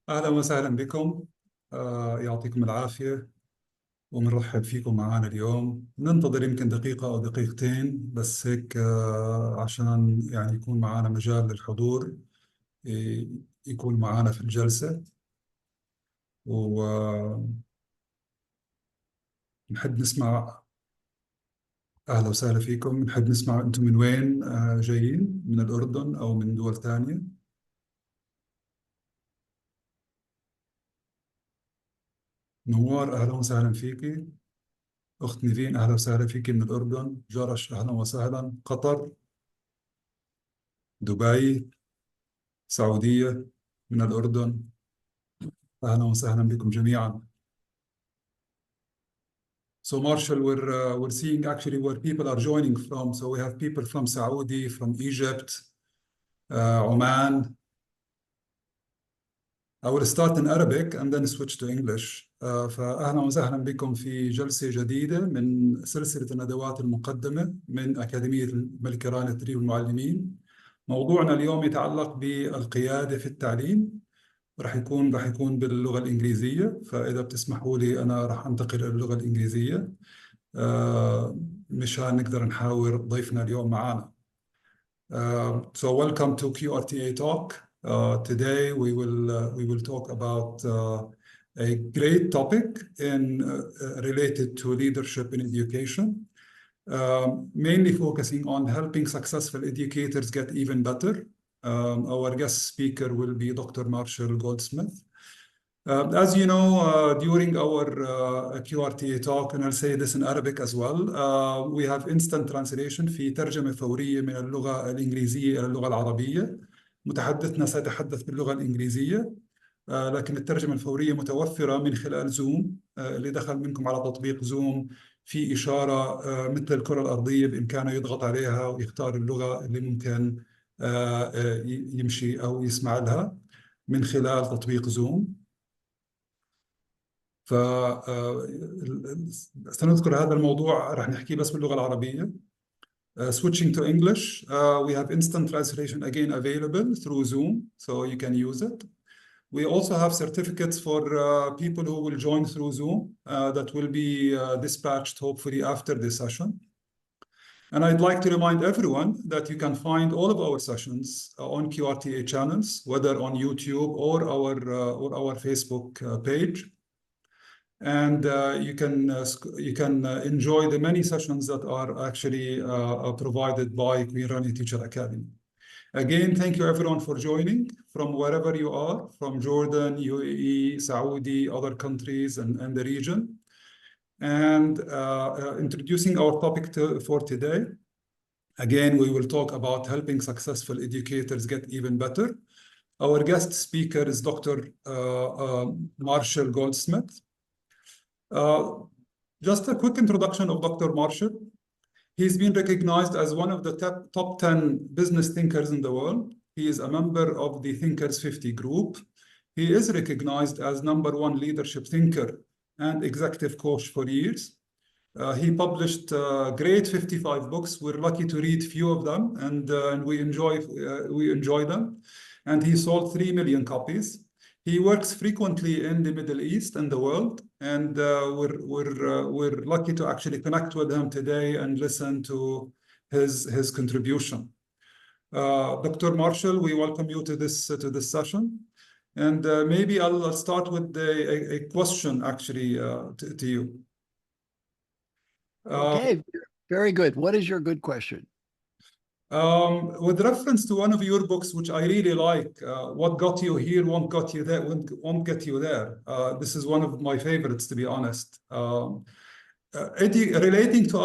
أهلا وسهلا بكم. يعطيكم العافية ومنرحب فيكم معنا اليوم. ننتظر يمكن دقيقة أو دقيقتين بس هيك عشان يعني يكون معنا مجال للحضور، يكون معنا في الجلسة. ونحب نسمع. أهلا وسهلا فيكم. نحب نسمع أنتم من وين جايين، من الأردن أو من دول ثانية؟ نوار أهلا وسهلا فيكي. أخت نيفين أهلا وسهلا فيكي من الأردن. جرش أهلا وسهلا. قطر، دبي، سعودية، من الأردن. أهلا وسهلا بكم جميعا. So Marshall, we're seeing actually where people are joining from. So we have people from Saudi, from Egypt, Oman. I will start in Arabic and then switch to English. فأهلا وسهلا بكم في جلسة جديدة من سلسلة الندوات المقدمة من أكاديمية الملكة رانيا لتدريب المعلمين. موضوعنا اليوم يتعلق بالقيادة في التعليم. راح يكون باللغة الإنجليزية، فإذا بتسمحوا لي أنا راح أنتقل إلى اللغة الإنجليزية مشان نقدر نحاور ضيفنا اليوم معنا. So welcome to QRTA talk. Today we will talk about a great topic related to leadership in education, mainly focusing on helping successful educators get even better. Our guest speaker will be Dr. Marshall Goldsmith. As you know, during our QRTA talk, and I'll say this in Arabic as well, we have instant translation في ترجمة فورية من اللغة الإنجليزية إلى اللغة العربية. متحدثنا سيتحدث باللغة الإنجليزية، لكن الترجمة الفورية متوفرة من خلال زوم. اللي دخل منكم على تطبيق زوم في إشارة مثل الكرة الأرضية بإمكانه يضغط عليها ويختار اللغة اللي ممكن يمشي أو يسمع لها من خلال تطبيق زوم. سنذكر هذا الموضوع راح نحكي بس باللغة العربية. Switching to English, we have instant translation again available through Zoom, so you can use it. We also have certificates for people who will join through Zoom that will be dispatched hopefully after this session. And I'd like to remind everyone that you can find all of our sessions on QRTA channels, whether on YouTube or our Facebook page. And you can enjoy the many sessions that are actually provided by Queen Rania Teacher Academy. Again, thank you everyone for joining from wherever you are, from Jordan, UAE, Saudi, other countries and the region. And introducing our topic for today. Again, we will talk about helping successful educators get even better. Our guest speaker is Dr. Marshall Goldsmith. Just a quick introduction of Dr. Marshall. He's been recognized as one of the top 10 business thinkers in the world. He is a member of the Thinkers 50 group. He is recognized as #1 leadership thinker and executive coach for years. He published great 55 books. We're lucky to read few of them, and we enjoy them. And he sold 3 million copies. He works frequently in the Middle East and the world, and we're lucky to actually connect with him today and listen to his contribution. Dr. Marshall, we welcome you to this session, and maybe I'll start with a question actually to you. Okay, very good. What is your good question? With reference to one of your books, which I really like, What Got You Here Won't Got You There, won't Get You There. This is one of my favorites, to be honest. Relating to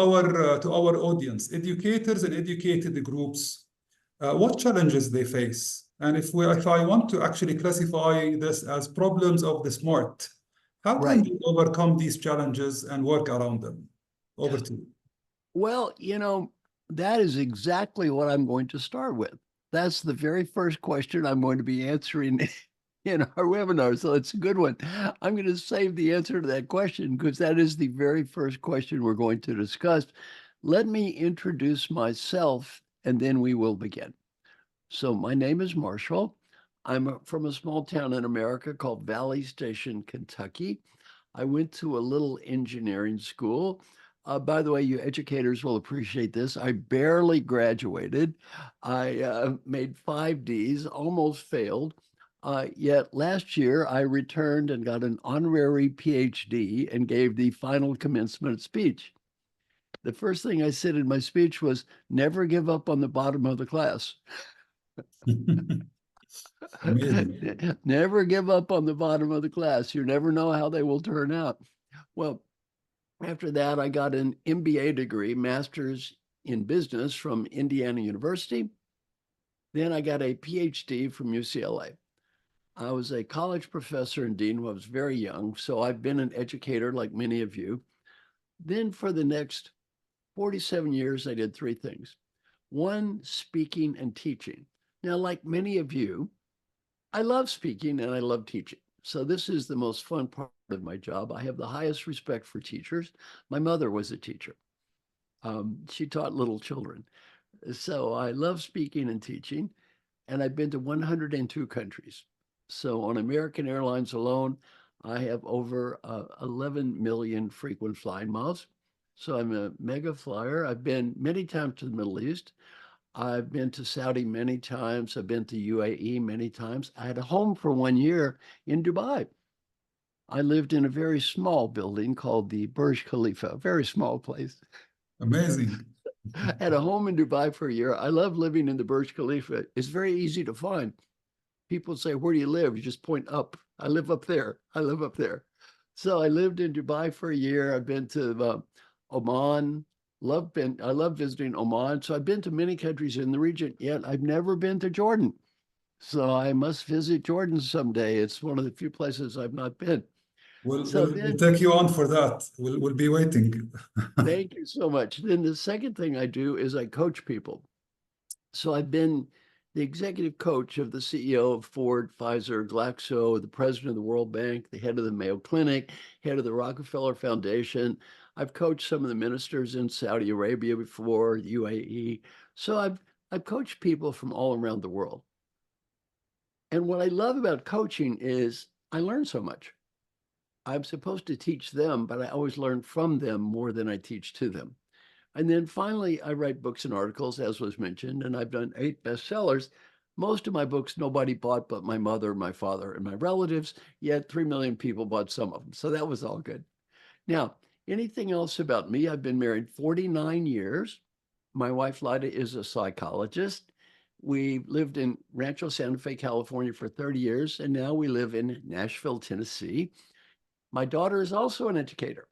our audience, educators and educated groups, what challenges they face, and if I want to actually classify this as problems of the smart, how can we overcome these challenges and work around them? Over to you. Well, that is exactly what I'm going to start with. That's the very first question I'm going to be answering in our webinar, so it's a good one. I'm going to save the answer to that question because that is the very first question we're going to discuss. Let me introduce myself and then we will begin. So my name is Marshall. I'm from a small town in America called Valley Station, Kentucky. I went to a little engineering school. By the way, you educators will appreciate this. I barely graduated. I made 5 Ds, almost failed. Yet last year, I returned and got an honorary PhD and gave the final commencement speech. The first thing I said in my speech was, never give up on the bottom of the class. Amazing. Never give up on the bottom of the class. You never know how they will turn out. Well, after that, I got an MBA degree, Master's in Business from Indiana University. Then I got a PhD from UCLA. I was a college professor and dean when I was very young, so I've been an educator like many of you. Then for the next 47 years, I did 3 things. 1, speaking and teaching. Now, like many of you, I love speaking and I love teaching. So this is the most fun part of my job. I have the highest respect for teachers. My mother was a teacher. She taught little children. So I love speaking and teaching, and I've been to 102 countries. So on American Airlines alone, I have over 11 million frequent flying miles. So I'm a mega flyer. I've been many times to the Middle East. I've been to Saudi many times. I've been to UAE many times. I had a home for 1 year in Dubai. I lived in a very small building called the Burj Khalifa, a very small place. Amazing. Had a home in Dubai for a year. I love living in the Burj Khalifa. It's very easy to find. People say, where do you live? You just point up. I live up there. I live up there. So I lived in Dubai for a year. I've been to Oman. I love visiting Oman. So I've been to many countries in the region, yet I've never been to Jordan. So I must visit Jordan someday. It's one of the few places I've not been. We'll take you on for that. We'll be waiting. Thank you so much. Then the second thing I do is I coach people. So I've been the executive coach of the CEO of Ford, Pfizer, Glaxo, the president of the World Bank, the head of the Mayo Clinic, head of the Rockefeller Foundation. I've coached some of the ministers in Saudi Arabia before, the UAE. So I've coached people from all around the world. And what I love about coaching is I learn so much. I'm supposed to teach them, but I always learn from them more than I teach to them. And then finally, I write books and articles, as was mentioned, and I've done 8 bestsellers. Most of my books nobody bought but my mother, my father, and my relatives, yet 3 million people bought some of them. So that was all good. Now, anything else about me? I've been married 49 years. My wife, Lyda, is a psychologist. We lived in Rancho Santa Fe, California for 30 years, and now we live in Nashville, Tennessee. My daughter is also an educator.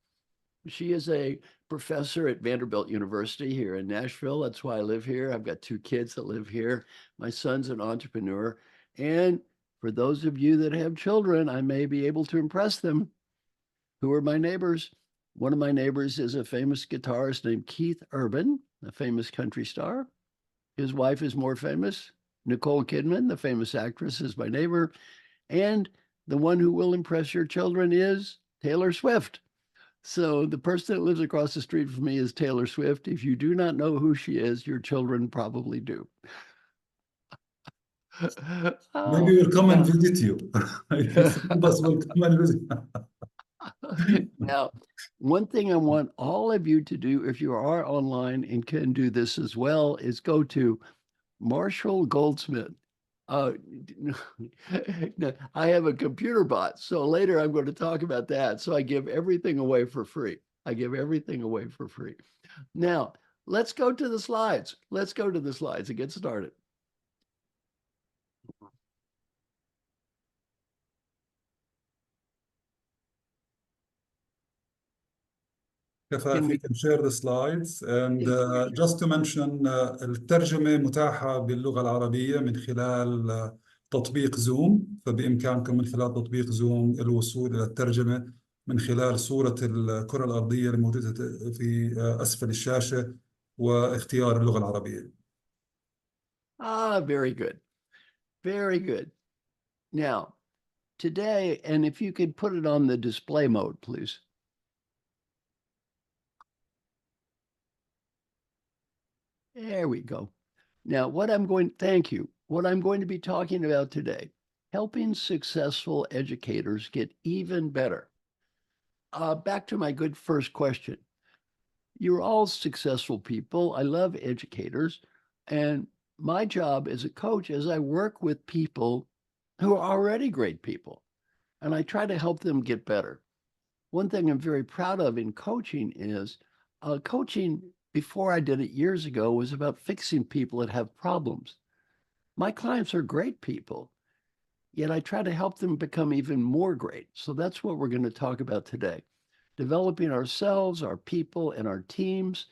She is a professor at Vanderbilt University here in Nashville. That's why I live here. I've got 2 kids that live here. My son's an entrepreneur. And for those of you that have children, I may be able to impress them. Who are my neighbors? One of my neighbors is a famous guitarist named Keith Urban, a famous country star. His wife is more famous. Nicole Kidman, the famous actress, is my neighbor. And the one who will impress your children is Taylor Swift. So the person that lives across the street from me is Taylor Swift. If you do not know who she is, your children probably do. Maybe we'll come and now, visit you. If you find us, we'll come and visit. now, one thing I want all of you to do, if you are online and can do this as well, is go to Marshall Goldsmith. No, I have a computer bot, so later I'm going to talk about that. So I give everything away for free. I give everything away for free. Now, let's go to the slides. Let's go to the slides and get started. كفى if you can share the slides and Yes, just to mention الترجمة متاحة باللغة العربية من خلال تطبيق زوم فبإمكانكم من خلال تطبيق زوم الوصول إلى الترجمة من خلال صورة الكرة الأرضية الموجودة في أسفل الشاشة واختيار اللغة العربية. very good. Very good. Now, today, and if you could put it on the display mode, please. There we go. Now, thank you. What I'm going to be talking about today helping successful educators get even better. Back to my good first question. You're all successful people. I love educators. And my job as a coach is I work with people who are already great people, and I try to help them get better. One thing I'm very proud of in coaching is coaching before I did it years ago was about fixing people that have problems. My clients are great people, yet I try to help them become even more great. So that's what we're going to talk about today. Developing ourselves, our people, and our teams.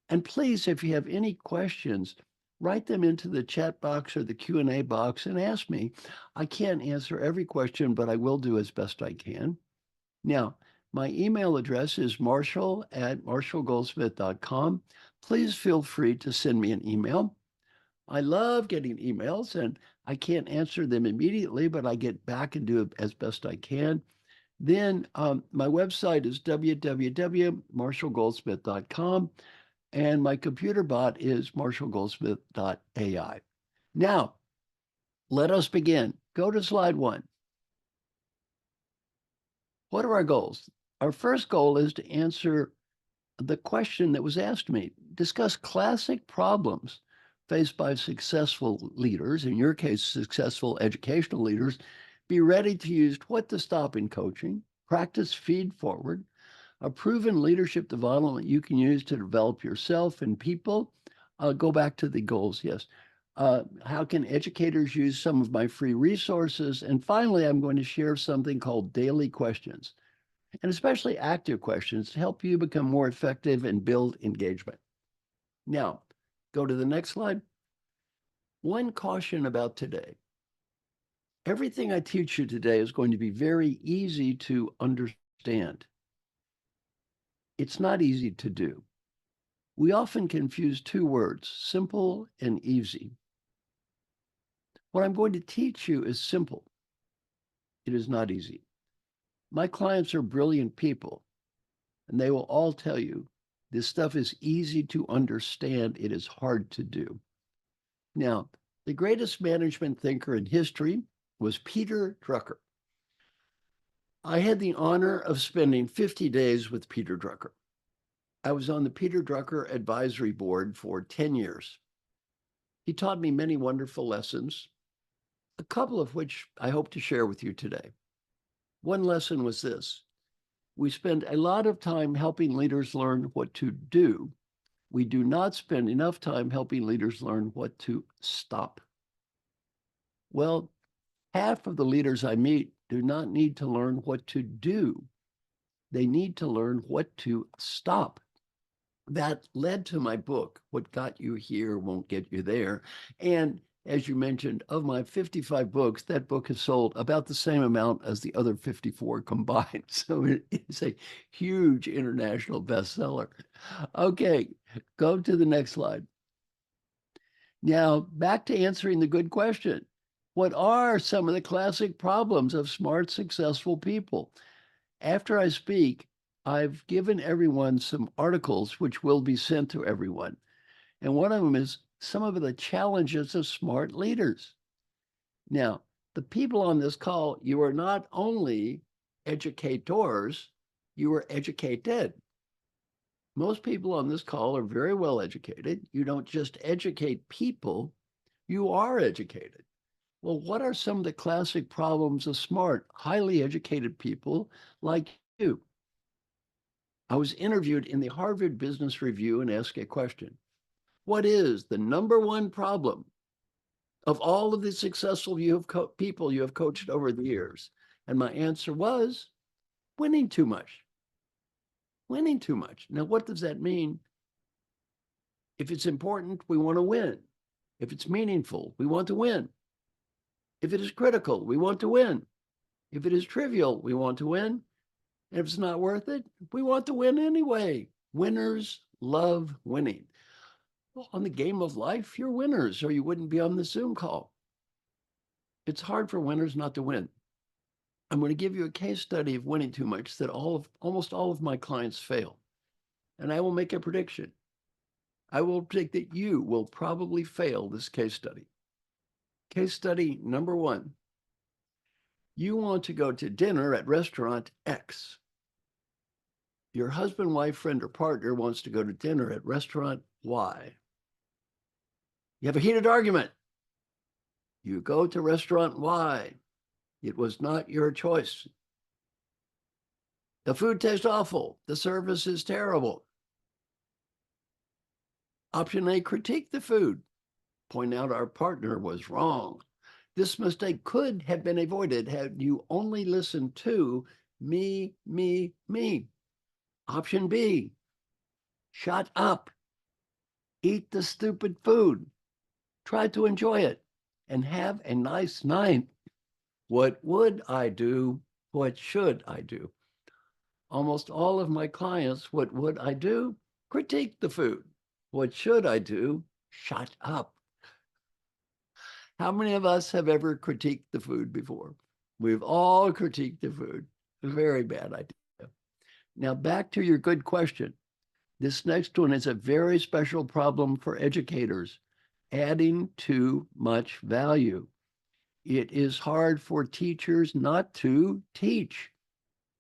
And please, if you have any questions, write them into the chat box or the Q&A box and ask me. I can't answer every question, but I will do as best I can. Now, my email address is marshall@marshallgoldsmith.com. Please feel free to send me an email. I love getting emails, and I can't answer them immediately, but I get back and do it as best I can. Then my website is www.marshallgoldsmith.com, and my computer bot is marshallgoldsmith.ai. Now, let us begin. Go to slide 1. What are our goals? Our first goal is to answer the question that was asked me. Discuss classic problems faced by successful leaders, in your case, successful educational leaders. Be ready to use what to stop in coaching, practice feed forward, a proven leadership development you can use to develop yourself and people. Go back to the goals, yes. How can educators use some of my free resources? And finally, I'm going to share something called daily questions, and especially active questions to help you become more effective and build engagement. Now, go to the next slide. One caution about today. Everything I teach you today is going to be very easy to understand. It's not easy to do. We often confuse two words, simple and easy. What I'm going to teach you is simple. It is not easy. My clients are brilliant people, and they will all tell you this stuff is easy to understand. It is hard to do. Now, the greatest management thinker in history was Peter Drucker. I had the honor of spending 50 days with Peter Drucker. I was on the Peter Drucker Advisory Board for 10 years. He taught me many wonderful lessons, a couple of which I hope to share with you today. One lesson was this: we spend a lot of time helping leaders learn what to do. We do not spend enough time helping leaders learn what to stop. Well, half of the leaders I meet do not need to learn what to do. They need to learn what to stop. That led to my book, What Got You Here Won't Get You There. And as you mentioned, of my 55 books, that book has sold about the same amount as the other 54 combined. So it's a huge international bestseller. Okay, go to the next slide. Now, back to answering the good question. What are some of the classic problems of smart, successful people? After I speak, I've given everyone some articles which will be sent to everyone. And one of them is some of the challenges of smart leaders. Now, the people on this call, you are not only educators, you are educated. Most people on this call are very well educated. You don't just educate people, you are educated. Well, what are some of the classic problems of smart, highly educated people like you? I was interviewed in the Harvard Business Review and asked a question. What is the number one problem of all of the successful people you have coached over the years? And my answer was winning too much. Winning too much. Now, what does that mean? If it's important, we want to win. If it's meaningful, we want to win. If it is critical, we want to win. If it is trivial, we want to win. And if it's not worth it, we want to win anyway. Winners love winning. Well, on the game of life, you're winners, or you wouldn't be on the Zoom call. It's hard for winners not to win. I'm going to give you a case study of winning too much that almost all of my clients fail. And I will make a prediction. I will predict that you will probably fail this case study. Case study number 1. You want to go to dinner at restaurant X. Your husband, wife, friend, or partner wants to go to dinner at restaurant Y. You have a heated argument. You go to restaurant Y. It was not your choice. The food tastes awful. The service is terrible. Option A, critique the food. Point out our partner was wrong. This mistake could have been avoided had you only listened to me, me, me. Option B, shut up. Eat the stupid food. Try to enjoy it and have a nice night. What would I do? What should I do? Almost all of my clients, what would I do? Critique the food. What should I do? Shut up. How many of us have ever critiqued the food before? We've all critiqued the food. Very bad idea. Now back to your good question. This next one is a very special problem for educators, adding too much value. It is hard for teachers not to teach.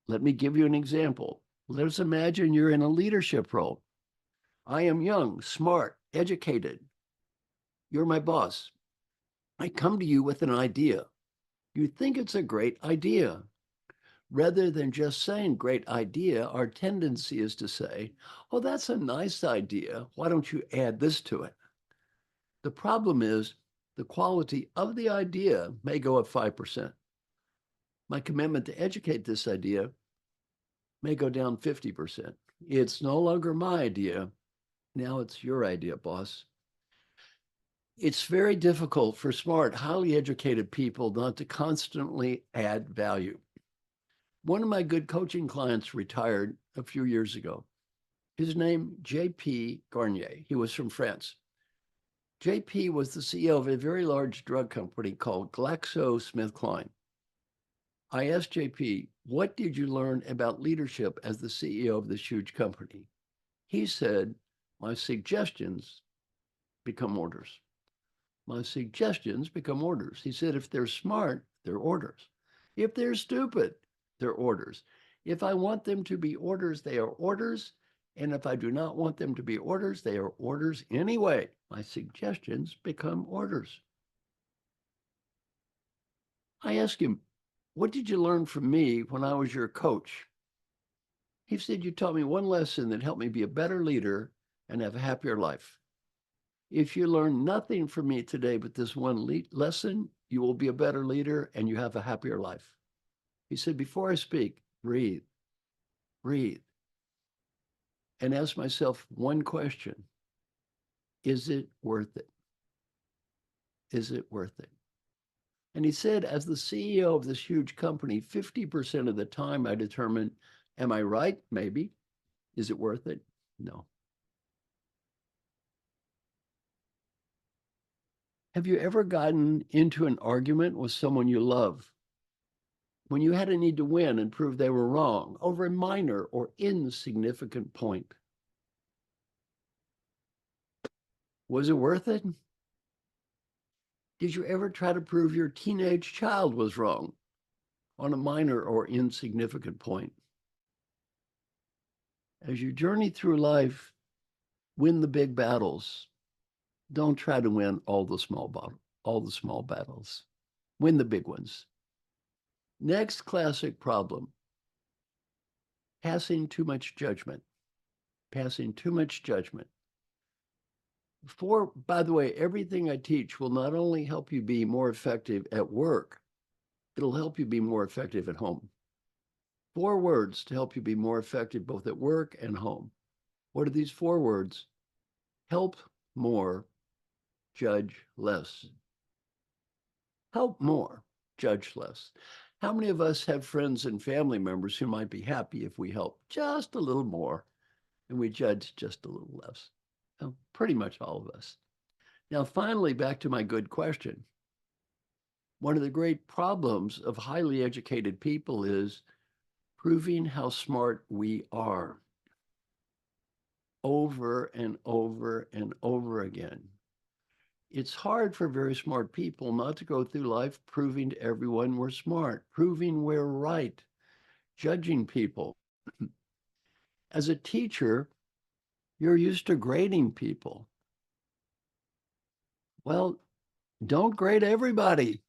Let me give you an example. Let's imagine you're in a leadership role. I am young, smart, educated. You're my boss. I come to you with an idea. You think it's a great idea. Rather than just saying great idea, our tendency is to say, oh, that's a nice idea. Why don't you add this to it? The problem is the quality of the idea may go up 5%. My commitment to educate this idea may go down 50%. It's no longer my idea. Now it's your idea, boss. It's very difficult for smart, highly educated people not to constantly add value. One of my good coaching clients retired a few years ago. His name, J.P. Garnier. He was from France. J.P. was the CEO of a very large drug company called GlaxoSmithKline. I asked J.P., what did you learn about leadership as the CEO of this huge company? He said, my suggestions become orders. My suggestions become orders. He said, if they're smart, they're orders. If they're stupid, they're orders. If I want them to be orders, they are orders. And if I do not want them to be orders, they are orders anyway. My suggestions become orders. I asked him, what did you learn from me when I was your coach? He said, you taught me one lesson that helped me be a better leader and have a happier life. If you learn nothing from me today but this one lesson, you will be a better leader and you have a happier life. He said, before I speak, breathe, breathe, and ask myself one question. Is it worth it? Is it worth it? And he said, as the CEO of this huge company, 50% of the time I determine, am I right? Maybe. Is it worth it? No. Have you ever gotten into an argument with someone you love when you had a need to win and prove they were wrong over a minor or insignificant point? Was it worth it? Did you ever try to prove your teenage child was wrong on a minor or insignificant point? As you journey through life, win the big battles. Don't try to win all the small battles. Win the big ones. Next classic problem, passing too much judgment. Passing too much judgment. By the way, everything I teach will not only help you be more effective at work, it'll help you be more effective at home. 4 words to help you be more effective both at work and home. What are these 4 words? Help more, judge less. Help more, judge less. How many of us have friends and family members who might be happy if we help just a little more and we judge just a little less? Well, pretty much all of us. Now, finally, back to my good question. One of the great problems of highly educated people is proving how smart we are over and over and over again. It's hard for very smart people not to go through life proving to everyone we're smart, proving we're right, judging people. As a teacher, you're used to grading people. Well, don't grade everybody.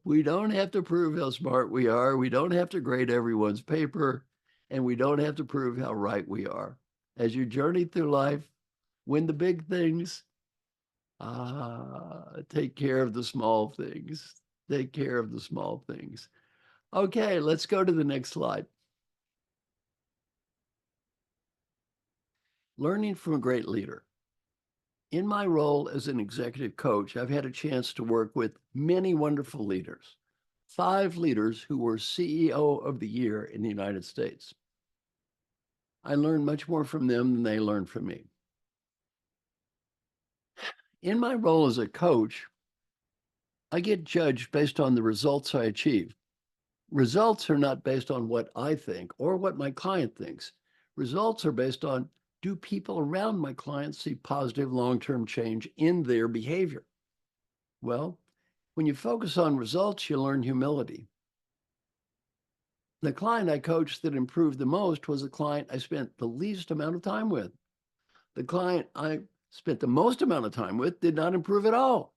We don't have to prove how smart we are. We don't have to grade everyone's paper, and we don't have to prove how right we are. As you journey through life, win the big things, take care of the small things. Take care of the small things. Okay, let's go to the next slide. Learning from a great leader. In my role as an executive coach, I've had a chance to work with many wonderful leaders, 5 leaders who were CEO of the Year in the United States. I learned much more from them than they learned from me. In my role as a coach, I get judged based on the results I achieve. Results are not based on what I think or what my client thinks. Results are based on, do people around my clients see positive long-term change in their behavior? Well, when you focus on results, you learn humility. The client I coached that improved the most was the client I spent the least amount of time with. The client I spent the most amount of time with did not improve at all.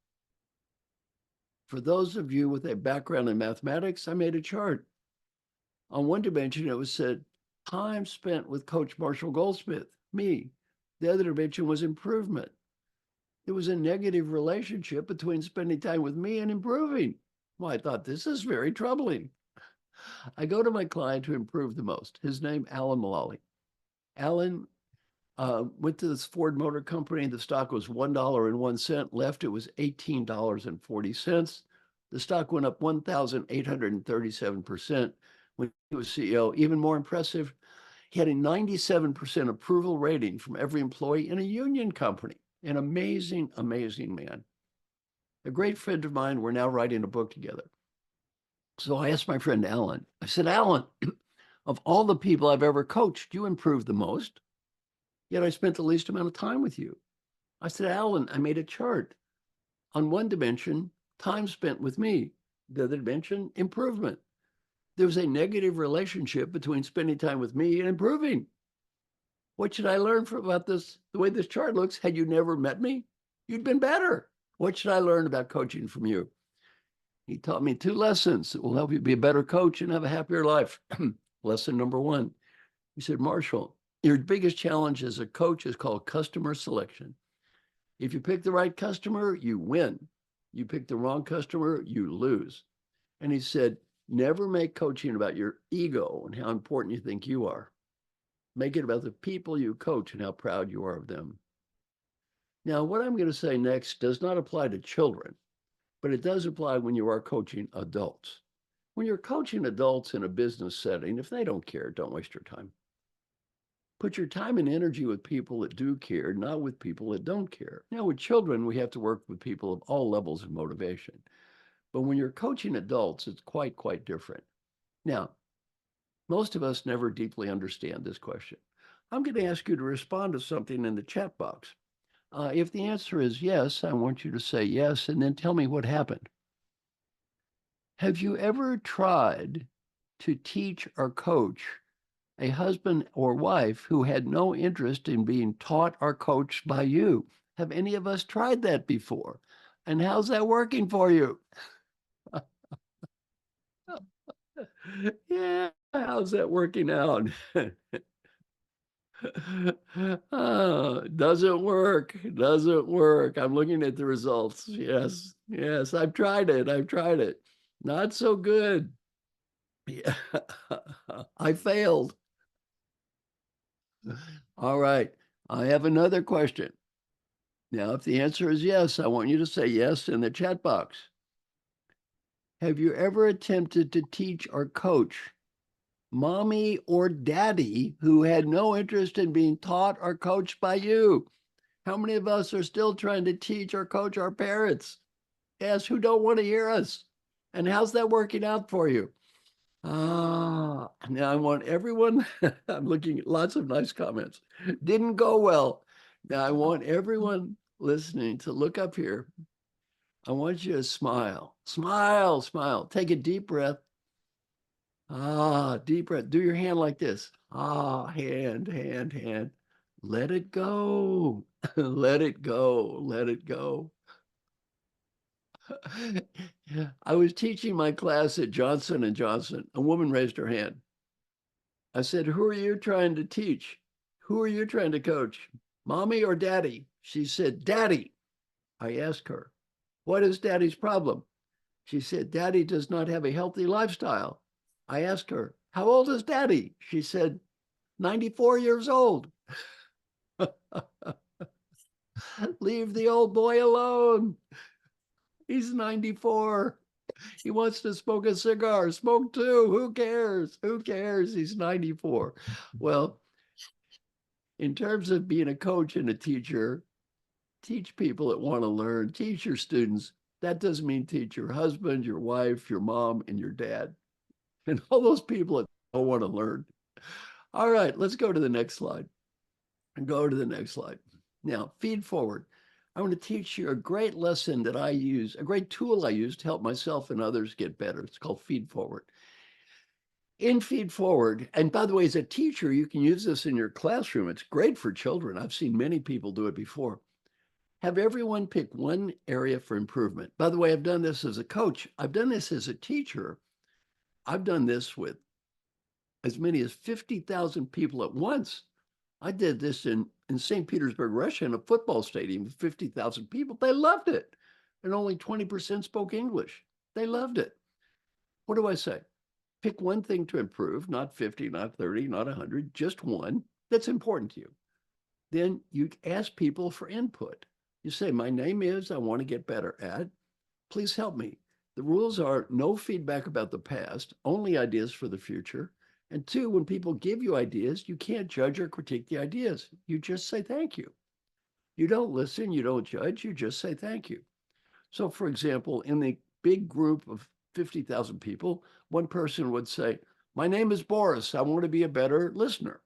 For those of you with a background in mathematics, I made a chart. On one dimension, it was said, time spent with Coach Marshall Goldsmith, me. The other dimension was improvement. There was a negative relationship between spending time with me and improving. Well, I thought, this is very troubling. I go to my client who improved the most, his name, Alan Mullally. Alan went to this Ford Motor Company. The stock was $1.01. Left, it was $18.40. The stock went up 1,837% when he was CEO. Even more impressive, he had a 97% approval rating from every employee in a union company. An amazing, amazing man. A great friend of mine, we're now writing a book together. So I asked my friend Alan, I said, Alan, of all the people I've ever coached, you improved the most, yet I spent the least amount of time with you. I said, Alan, I made a chart. On one dimension, time spent with me. The other dimension, improvement. There was a negative relationship between spending time with me and improving. What should I learn about this? The way this chart looks, had you never met me, you'd been better. What should I learn about coaching from you? He taught me 2 lessons that will help you be a better coach and have a happier life. Lesson number 1, he said, Marshall, your biggest challenge as a coach is called customer selection. If you pick the right customer, you win. You pick the wrong customer, you lose. And he said, never make coaching about your ego and how important you think you are. Make it about the people you coach and how proud you are of them. Now, what I'm going to say next does not apply to children, but it does apply when you are coaching adults. When you're coaching adults in a business setting, if they don't care, don't waste your time. Put your time and energy with people that do care, not with people that don't care. Now, with children, we have to work with people of all levels of motivation. But when you're coaching adults, it's quite different. Now, most of us never deeply understand this question. I'm going to ask you to respond to something in the chat box. If the answer is yes, I want you to say yes, and then tell me what happened. Have you ever tried to teach or coach a husband or wife who had no interest in being taught or coached by you? Have any of us tried that before? And how's that working for you? Yeah, how's that working out? Doesn't work. Doesn't work. I'm looking at the results. Yes, I've tried it. Not so good. Yeah. I failed. All right. I have another question. Now, if the answer is yes, I want you to say yes in the chat box. Have you ever attempted to teach or coach mommy or daddy who had no interest in being taught or coached by you? How many of us are still trying to teach or coach our parents? Yes, who don't want to hear us? And how's that working out for you? Now I want everyone, I'm looking at lots of nice comments. Didn't go well. Now I want everyone listening to look up here. I want you to smile, smile, smile. Take a deep breath. Ah, deep breath. Do your hand like this. Ah, hand, hand, hand. Let it go. Let it go. Let it go. I was teaching my class at Johnson & Johnson. A woman raised her hand. I said, who are you trying to teach? Who are you trying to coach? Mommy or daddy? She said, daddy. I asked her, what is daddy's problem? She said, daddy does not have a healthy lifestyle. I asked her, how old is daddy? She said, 94 years old. Leave the old boy alone. He's 94. He wants to smoke a cigar. Smoke two. Who cares? Who cares? He's 94. Well, in terms of being a coach and a teacher, teach people that want to learn. Teach your students. That doesn't mean teach your husband, your wife, your mom, and your dad, and all those people that don't want to learn. All right, let's go to the next slide. And go to the next slide. Now, feed forward. I want to teach you a great lesson that I use, a great tool I use to help myself and others get better. It's called feed forward. In feed forward, and by the way, as a teacher, you can use this in your classroom. It's great for children. I've seen many people do it before. Have everyone pick one area for improvement. By the way, I've done this as a coach. I've done this as a teacher. I've done this with as many as 50,000 people at once. I did this in St. Petersburg, Russia, in a football stadium with 50,000 people. They loved it. And only 20% spoke English. They loved it. What do I say? Pick one thing to improve, not 50, not 30, not 100, just one that's important to you. Then you ask people for input. You say, my name is, I want to get better at, please help me. The rules are no feedback about the past, only ideas for the future. And two, when people give you ideas, you can't judge or critique the ideas. You just say thank you. You don't listen, you don't judge, you just say thank you. So for example, in the big group of 50,000 people, one person would say, my name is Boris, I want to be a better listener.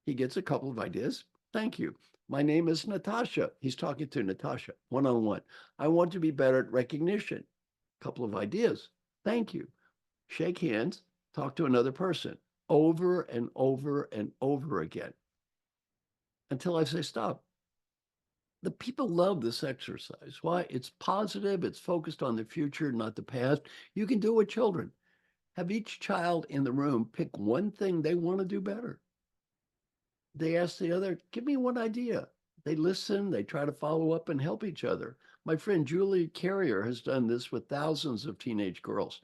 He gets a couple of ideas, thank you. My name is Natasha, he's talking to Natasha, one-on-one. I want to be better at recognition, a couple of ideas, thank you. Shake hands, talk to another person. Over and over and over again until I say stop. The people love this exercise. Why? It's positive. It's focused on the future, not the past. You can do it with children. Have each child in the room pick one thing they want to do better. They ask the other, give me one idea. They listen. They try to follow up and help each other. My friend Julie Carrier has done this with thousands of teenage girls,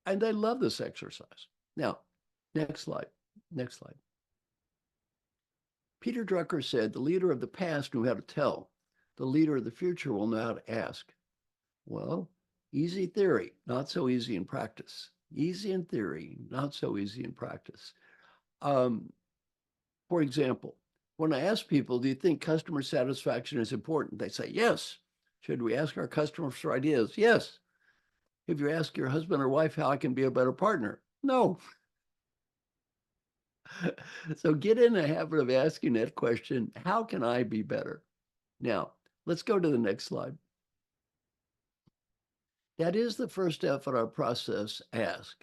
and they love this exercise. Now, next slide. Next slide. Peter Drucker said, the leader of the past knew how to tell. The leader of the future will know how to ask. Well, easy theory, not so easy in practice. Easy in theory, not so easy in practice. For example, when I ask people, do you think customer satisfaction is important? They say, yes. Should we ask our customers for ideas? Yes. If you ask your husband or wife how I can be a better partner, no. So get in the habit of asking that question, how can I be better? Now, let's go to the next slide. That is the first step in our process, ask.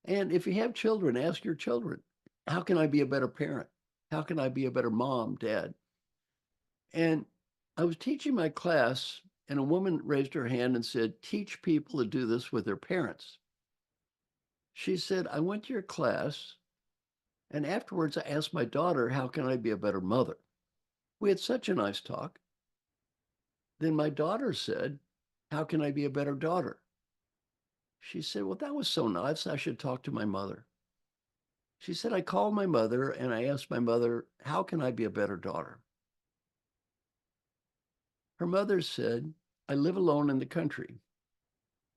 And if you have children, ask your children, how can I be a better parent? How can I be a better mom, dad? And I was teaching my class, and a woman raised her hand and said, teach people to do this with their parents. She said, I went to your class, and afterwards I asked my daughter, how can I be a better mother? We had such a nice talk. Then my daughter said, how can I be a better daughter? She said, well, that was so nice. I should talk to my mother. She said, I called my mother and I asked my mother, how can I be a better daughter? Her mother said, I live alone in the country.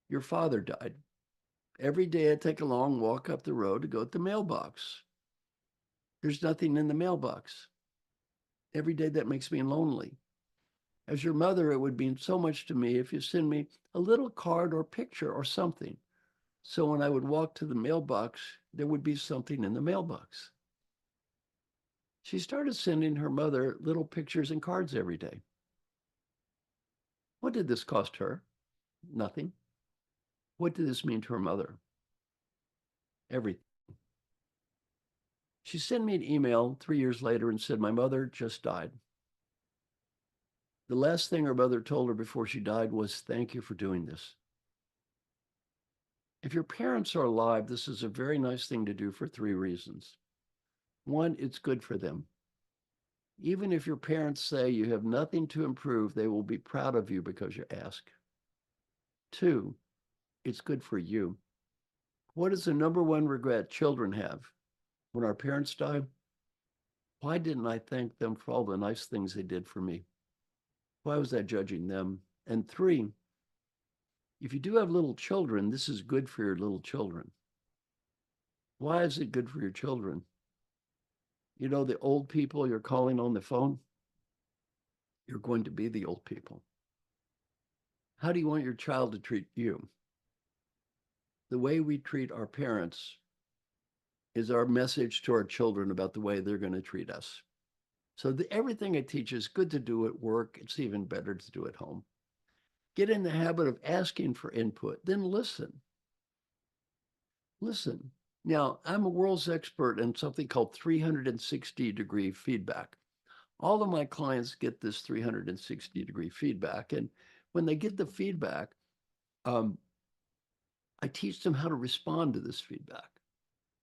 Your father died. Every day I take a long walk up the road to go to the mailbox. There's nothing in the mailbox. Every day that makes me lonely. As your mother, it would mean so much to me if you send me a little card or picture or something. So when I would walk to the mailbox, there would be something in the mailbox. She started sending her mother little pictures and cards every day. What did this cost her? Nothing. What did this mean to her mother? Everything. She sent me an email 3 years later and said, my mother just died. The last thing her mother told her before she died was, thank you for doing this. If your parents are alive, this is a very nice thing to do for 3 reasons. 1, it's good for them. Even if your parents say you have nothing to improve, they will be proud of you because you ask. 2, it's good for you. What is the #1 regret children have when our parents die? Why didn't I thank them for all the nice things they did for me? Why was I judging them? And 3, if you do have little children, this is good for your little children. Why is it good for your children? You know, the old people you're calling on the phone, you're going to be the old people. How do you want your child to treat you? The way we treat our parents is our message to our children about the way they're going to treat us. So everything I teach is good to do at work. It's even better to do at home. Get in the habit of asking for input, then listen. Listen. Now, I'm a world's expert in something called 360-degree feedback. All of my clients get this 360-degree feedback. And when they get the feedback, I teach them how to respond to this feedback.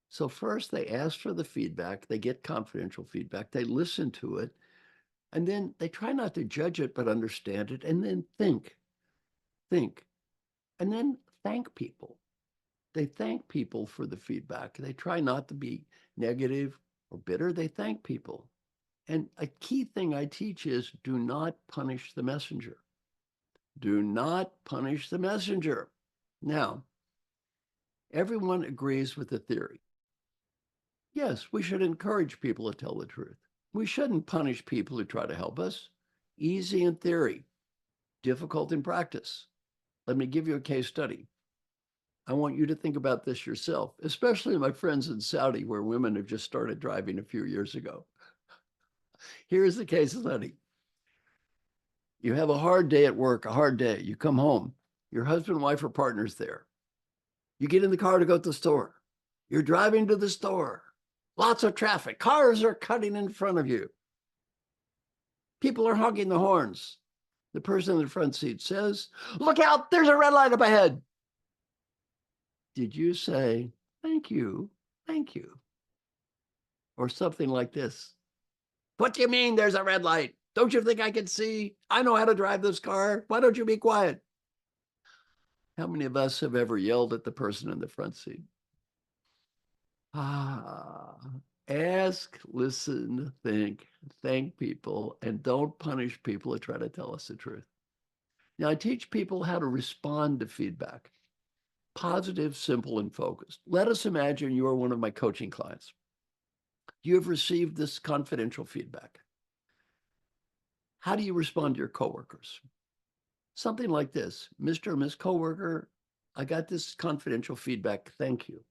So first they ask for the feedback, they get confidential feedback, they listen to it, and then they try not to judge it, but understand it, and then think, and then thank people. They thank people for the feedback. They try not to be negative or bitter. They thank people. And a key thing I teach is do not punish the messenger. Do not punish the messenger. Now, everyone agrees with the theory. Yes, we should encourage people to tell the truth. We shouldn't punish people who try to help us. Easy in theory, difficult in practice. Let me give you a case study. I want you to think about this yourself, especially my friends in Saudi, where women have just started driving a few years ago. Here's the case study. You have a hard day at work, a hard day. You come home. Your husband, wife, or partner's there. You get in the car to go to the store. You're driving to the store. Lots of traffic. Cars are cutting in front of you. People are honking the horns. The person in the front seat says, look out, there's a red light up ahead. Did you say, thank you, or something like this? What do you mean there's a red light? Don't you think I can see? I know how to drive this car. Why don't you be quiet? How many of us have ever yelled at the person in the front seat? Ask, listen, think, thank people, and don't punish people who try to tell us the truth. Now, I teach people how to respond to feedback. Positive, simple, and focused. Let us imagine you are one of my coaching clients. You have received this confidential feedback. How do you respond to your coworkers? Something like this: Mr. or Ms. Coworker, I got this confidential feedback. Thank you.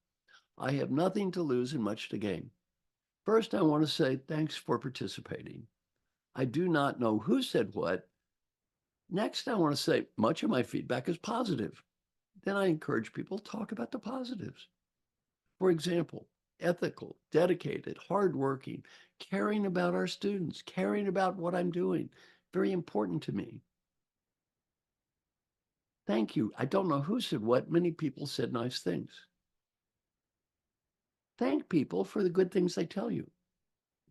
I have nothing to lose and much to gain. First, I want to say thanks for participating. I do not know who said what. Next, I want to say much of my feedback is positive. Then I encourage people to talk about the positives. For example, ethical, dedicated, hardworking, caring about our students, caring about what I'm doing. Very important to me. Thank you. I don't know who said what. Many people said nice things. Thank people for the good things they tell you.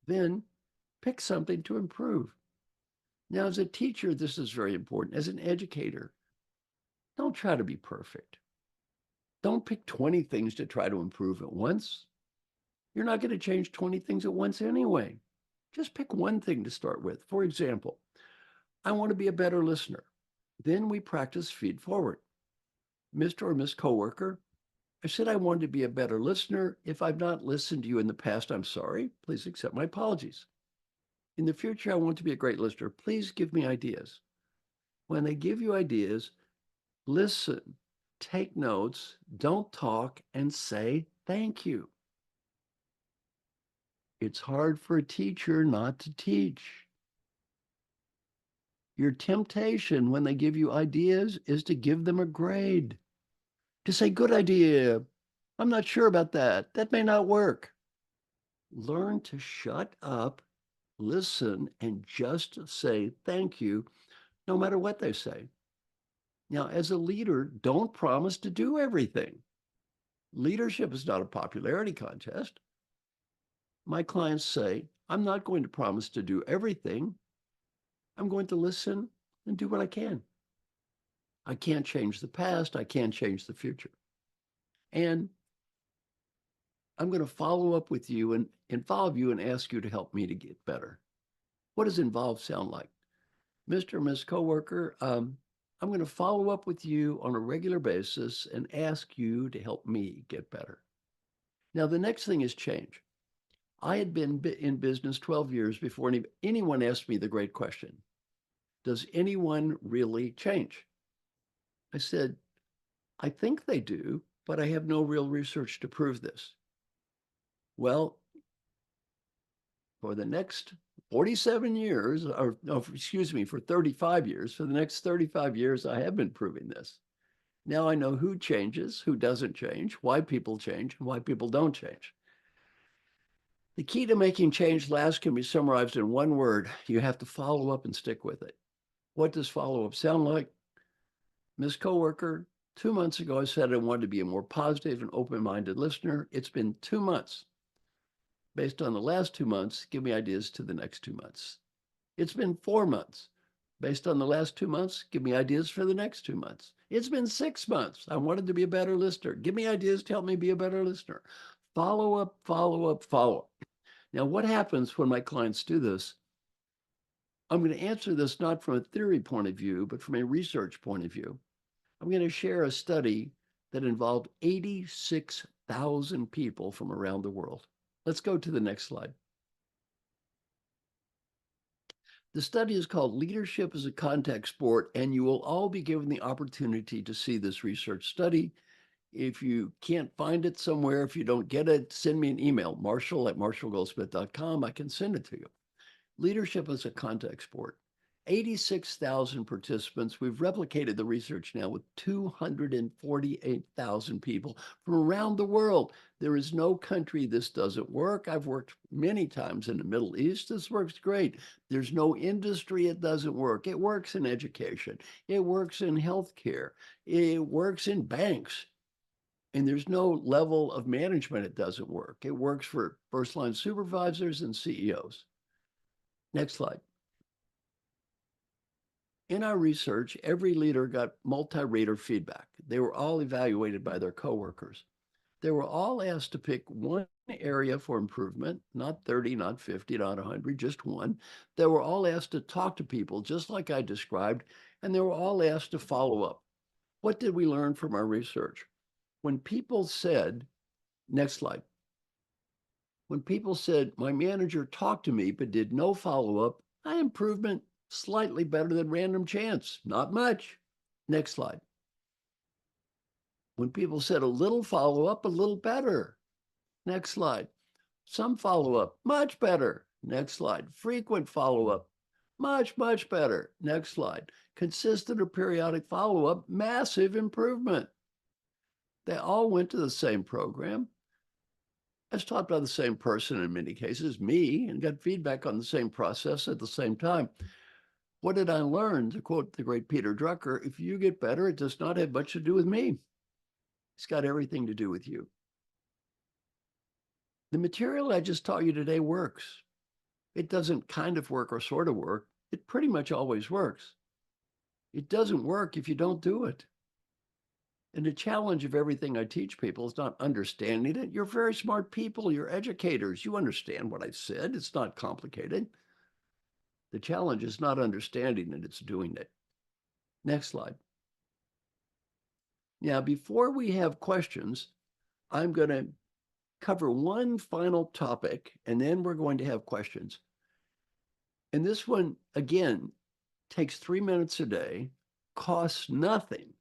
Then pick something to improve. Now, as a teacher, this is very important. As an educator, don't try to be perfect. Don't pick 20 things to try to improve at once. You're not going to change 20 things at once anyway. Just pick one thing to start with. For example, I want to be a better listener. Then we practice feed forward. Mr. or Miss Coworker, I said I wanted to be a better listener. If I've not listened to you in the past, I'm sorry. Please accept my apologies. In the future, I want to be a great listener. Please give me ideas. When they give you ideas, listen, take notes, don't talk, and say thank you. It's hard for a teacher not to teach. Your temptation when they give you ideas is to give them a grade, to say, good idea. I'm not sure about that. That may not work. Learn to shut up, listen, and just say thank you, no matter what they say. Now, as a leader, don't promise to do everything. Leadership is not a popularity contest. My clients say, I'm not going to promise to do everything. I'm going to listen and do what I can. I can't change the past. I can't change the future. And I'm going to follow up with you and involve you and ask you to help me to get better. What does involve sound like? Mr. and Ms. Coworker, I'm going to follow up with you on a regular basis and ask you to help me get better. Now, the next thing is change. I had been in business 12 years before anyone asked me the great question, does anyone really change? I said, I think they do, but I have no real research to prove this. Well, for the next 47 years, or no, excuse me, for 35 years, for the next 35 years, I have been proving this. Now I know who changes, who doesn't change, why people change, and why people don't change. The key to making change last can be summarized in one word. You have to follow up and stick with it. What does follow up sound like? Ms. Coworker, 2 months ago, I said I wanted to be a more positive and open-minded listener. It's been 2 months. Based on the last 2 months, give me ideas to the next 2 months. It's been 4 months. Based on the last 2 months, give me ideas for the next 2 months. It's been 6 months. I wanted to be a better listener. Give me ideas to help me be a better listener. Follow up, follow up, follow up. Now, what happens when my clients do this? I'm going to answer this not from a theory point of view, but from a research point of view. I'm going to share a study that involved 86,000 people from around the world. Let's go to the next slide. The study is called Leadership as a Contact Sport, and you will all be given the opportunity to see this research study. If you can't find it somewhere, if you don't get it, send me an email, marshall@marshallgoldsmith.com. I can send it to you. Leadership as a contact sport. 86,000 participants. We've replicated the research now with 248,000 people from around the world. There is no country this doesn't work. I've worked many times in the Middle East. This works great. There's no industry it doesn't work. It works in education. It works in healthcare. It works in banks. And there's no level of management it doesn't work. It works for first-line supervisors and CEOs. Next slide. In our research, every leader got multi-rater feedback. They were all evaluated by their coworkers. They were all asked to pick one area for improvement, not 30, not 50, not 100, just one. They were all asked to talk to people, just like I described, and they were all asked to follow up. What did we learn from our research? When people said, next slide, when people said, my manager talked to me but did no follow-up, high improvement, slightly better than random chance, not much. Next slide. When people said a little follow-up, a little better. Next slide. Some follow-up, much better. Next slide. Frequent follow-up, much, much better. Next slide. Consistent or periodic follow-up, massive improvement. They all went to the same program, as taught by the same person in many cases, me, and got feedback on the same process at the same time. What did I learn? To quote the great Peter Drucker, if you get better, it does not have much to do with me. It's got everything to do with you. The material I just taught you today works. It doesn't kind of work or sort of work. It pretty much always works. It doesn't work if you don't do it. And the challenge of everything I teach people is not understanding it. You're very smart people. You're educators. You understand what I said. It's not complicated. The challenge is not understanding it. It's doing it. Next slide. Now, before we have questions, I'm going to cover one final topic, and then we're going to have questions. And this one, again, takes 3 minutes a day, costs nothing,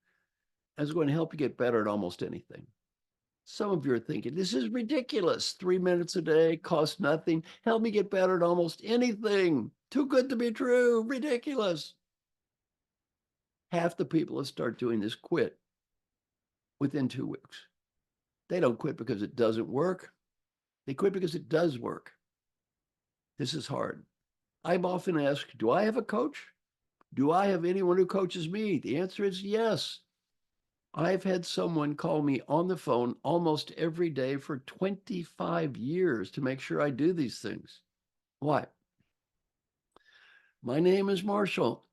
and is going to help you get better at almost anything. Some of you are thinking, this is ridiculous. 3 minutes a day, costs nothing, help me get better at almost anything. Too good to be true, ridiculous. Half the people that start doing this quit within 2 weeks. They don't quit because it doesn't work. They quit because it does work. This is hard. I'm often asked, do I have a coach? Do I have anyone who coaches me? The answer is yes. I've had someone call me on the phone almost every day for 25 years to make sure I do these things. Why? My name is Marshall.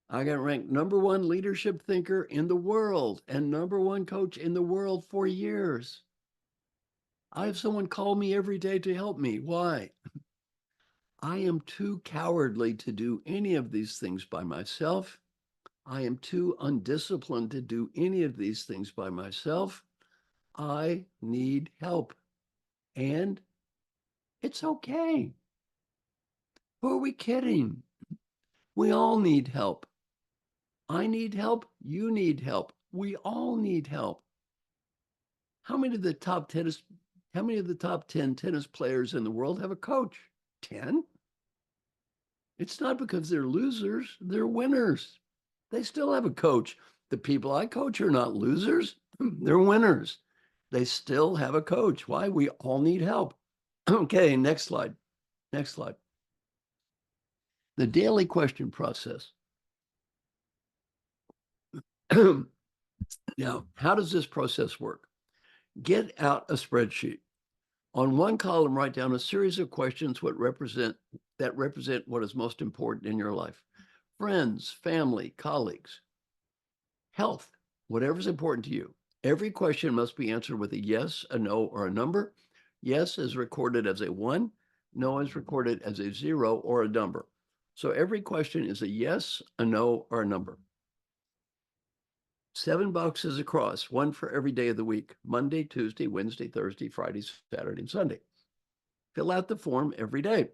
I got ranked #1 leadership thinker in the world and #1 coach in the world for years. I have someone call me every day to help me. Why? I am too cowardly to do any of these things by myself. I am too undisciplined to do any of these things by myself. I need help. And it's okay. Who are we kidding? We all need help. I need help. You need help. We all need help. How many of the top 10 tennis players in the world have a coach? 10? It's not because they're losers, they're winners. They still have a coach. The people I coach are not losers, they're winners. They still have a coach. Why? We all need help. Okay, next slide. Next slide. The daily question process. Now, how does this process work? Get out a spreadsheet. On one column, write down a series of questions that represent what is most important in your life. Friends, family, colleagues, health, whatever's important to you. Every question must be answered with a yes, a no, or a number. Yes is recorded as a 1, no is recorded as a 0 or a number. So every question is a yes, a no, or a number. 7 boxes across, 1 for every day of the week: Monday, Tuesday, Wednesday, Thursday, Friday, Saturday, and Sunday. Fill out the form every day.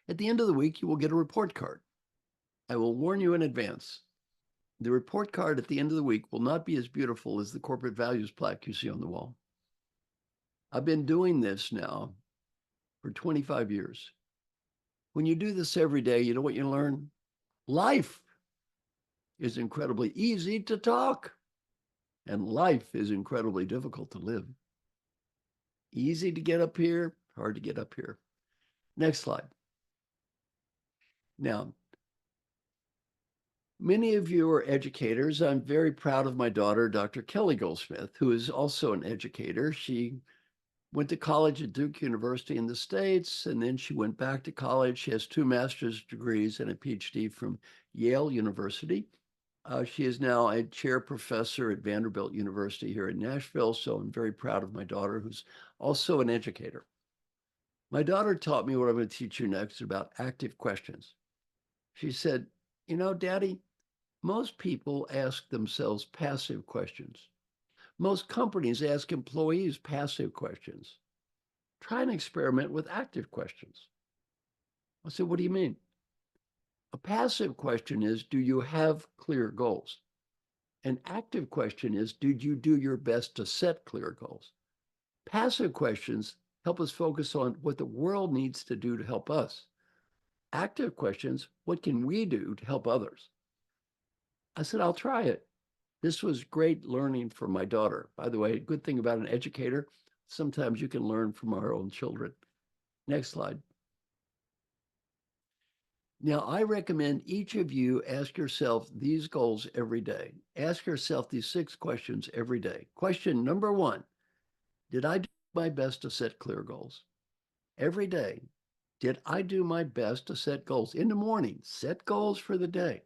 At the end of the week, you will get a report card. I will warn you in advance. The report card at the end of the week will not be as beautiful as the corporate values plaque you see on the wall. I've been doing this now for 25 years. When you do this every day, you know what you learn? Life is incredibly easy to talk, and life is incredibly difficult to live. Easy to get up here, hard to get up here. Next slide. Now, many of you are educators. I'm very proud of my daughter, Dr. Kelly Goldsmith, who is also an educator. She went to college at Duke University in the States, and then she went back to college. She has 2 master's degrees and a PhD from Yale University. She is now a chair professor at Vanderbilt University here in Nashville, so I'm very proud of my daughter, who's also an educator. My daughter taught me what I'm going to teach you next about active questions. She said, you know, Daddy, most people ask themselves passive questions. Most companies ask employees passive questions. Try an experiment with active questions. I said, what do you mean? A passive question is, do you have clear goals? An active question is, did you do your best to set clear goals? Passive questions help us focus on what the world needs to do to help us. Active questions, what can we do to help others? I said, I'll try it. This was great learning for my daughter. By the way, a good thing about an educator, sometimes you can learn from our own children. Next slide. Now, I recommend each of you ask yourself these goals every day. Ask yourself these 6 questions every day. Question number 1, did I do my best to set clear goals? Every day, did I do my best to set goals? In the morning, set goals for the day.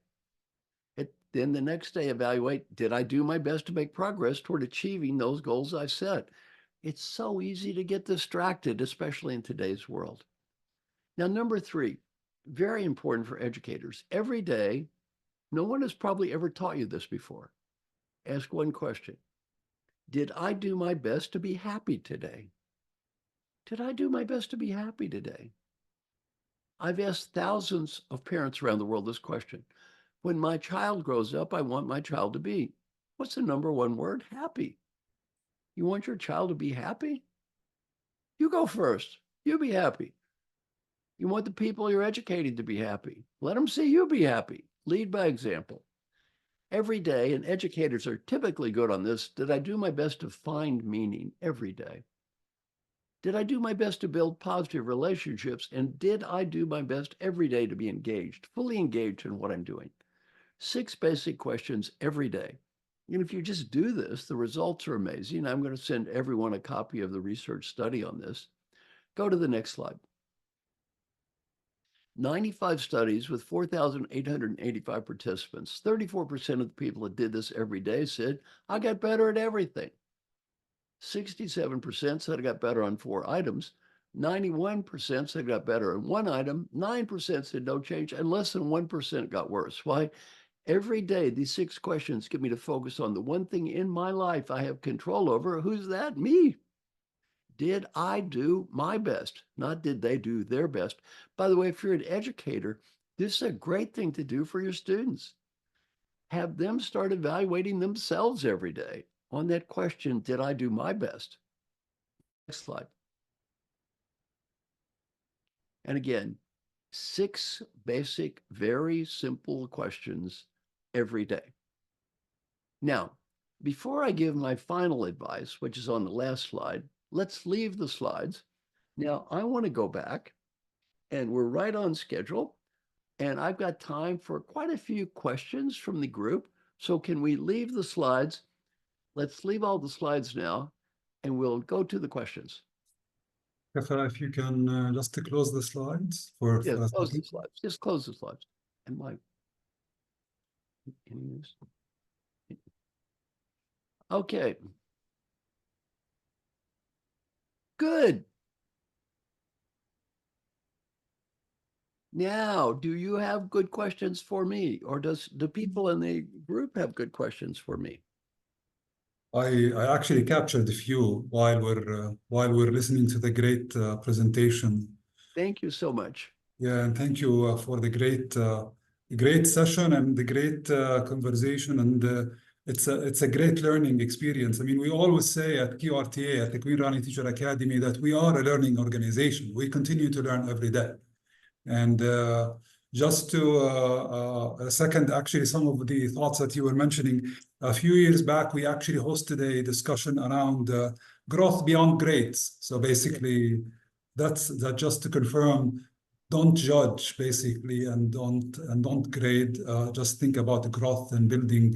Then the next day, evaluate, did I do my best to make progress toward achieving those goals I set? It's so easy to get distracted, especially in today's world. Now, number 3, very important for educators. Every day, no one has probably ever taught you this before. Ask one question. Did I do my best to be happy today? Did I do my best to be happy today? I've asked thousands of parents around the world this question. When my child grows up, I want my child to be, what's the number 1 word? Happy. You want your child to be happy? You go first. You be happy. You want the people you're educating to be happy. Let them see you be happy. lead by example. Every day, and educators are typically good on this, did I do my best to find meaning every day? Did I do my best to build positive relationships? And did I do my best every day to be engaged, fully engaged in what I'm doing? 6 basic questions every day. And if you just do this, the results are amazing. I'm going to send everyone a copy of the research study on this. Go to the next slide. 95 studies with 4,885 participants. 34% of the people that did this every day said, I got better at everything. 67% said I got better on 4 items. 91% said I got better on 1 item. 9% said no change, and less than 1% got worse. Why? Every day, these 6 questions get me to focus on the one thing in my life I have control over. Who's that? Me. Did I do my best? Not did they do their best. By the way, if you're an educator, this is a great thing to do for your students. Have them start evaluating themselves every day on that question, did I do my best? Next slide. And again, 6 basic, very simple questions every day. Now, before I give my final advice, which is on the last slide, let's leave the slides. Now, I want to go back, and we're right on schedule, and I've got time for quite a few questions from the group. So can we leave the slides? Let's leave all the slides now, and we'll go to the questions. If you can just to close the slides for Yeah, a close the second. slides. Just close the slides. And my, okay. Good. Now, do you have good questions for me, or do people in the group have good questions for me? I actually captured a few while we're listening to the great presentation. Thank you so much. Yeah, and thank you for the great session and the great conversation. And it's a great learning experience. I mean, we always say at QRTA, at the Queen Rani Teacher Academy, that we are a learning organization. We continue to learn every day. And just to second, actually, some of the thoughts that you were mentioning, a few years back, we actually hosted a discussion around growth beyond grades. So basically, that's just to confirm, don't judge basically, and don't grade. Just think about the growth and building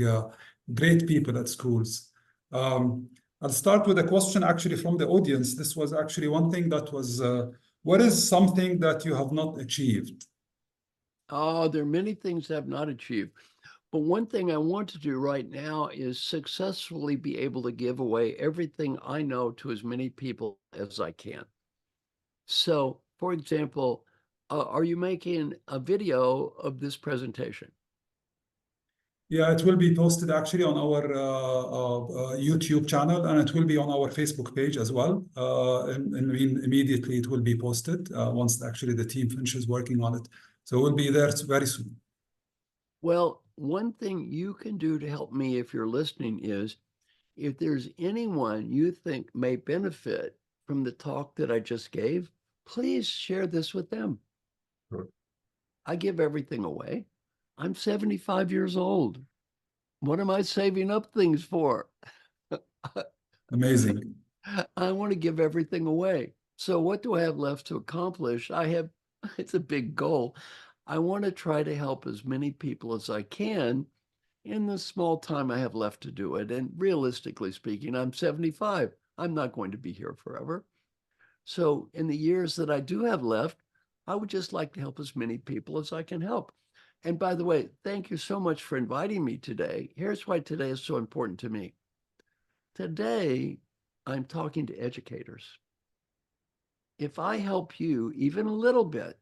great people at schools. I'll start with a question actually from the audience. This was actually one thing that was. What is something that you have not achieved? Oh, there are many things I've not achieved. But one thing I want to do right now is successfully be able to give away everything I know to as many people as I can. So, for example, are you making a video of this presentation? Yeah, it will be posted actually on our YouTube channel, and it will be on our Facebook page as well. And immediately it will be posted once actually the team finishes working on it. So we'll be there very soon. Well, one thing you can do to help me if you're listening is if there's anyone you think may benefit from the talk that I just gave, please share this with them. Sure. I give everything away. I'm 75 years old. What am I saving up things for? Amazing. I want to give everything away. So what do I have left to accomplish? It's a big goal. I want to try to help as many people as I can in the small time I have left to do it. And realistically speaking, I'm 75. I'm not going to be here forever. So in the years that I do have left, I would just like to help as many people as I can help. And by the way, thank you so much for inviting me today. Here's why today is so important to me. Today, I'm talking to educators. If I help you even a little bit,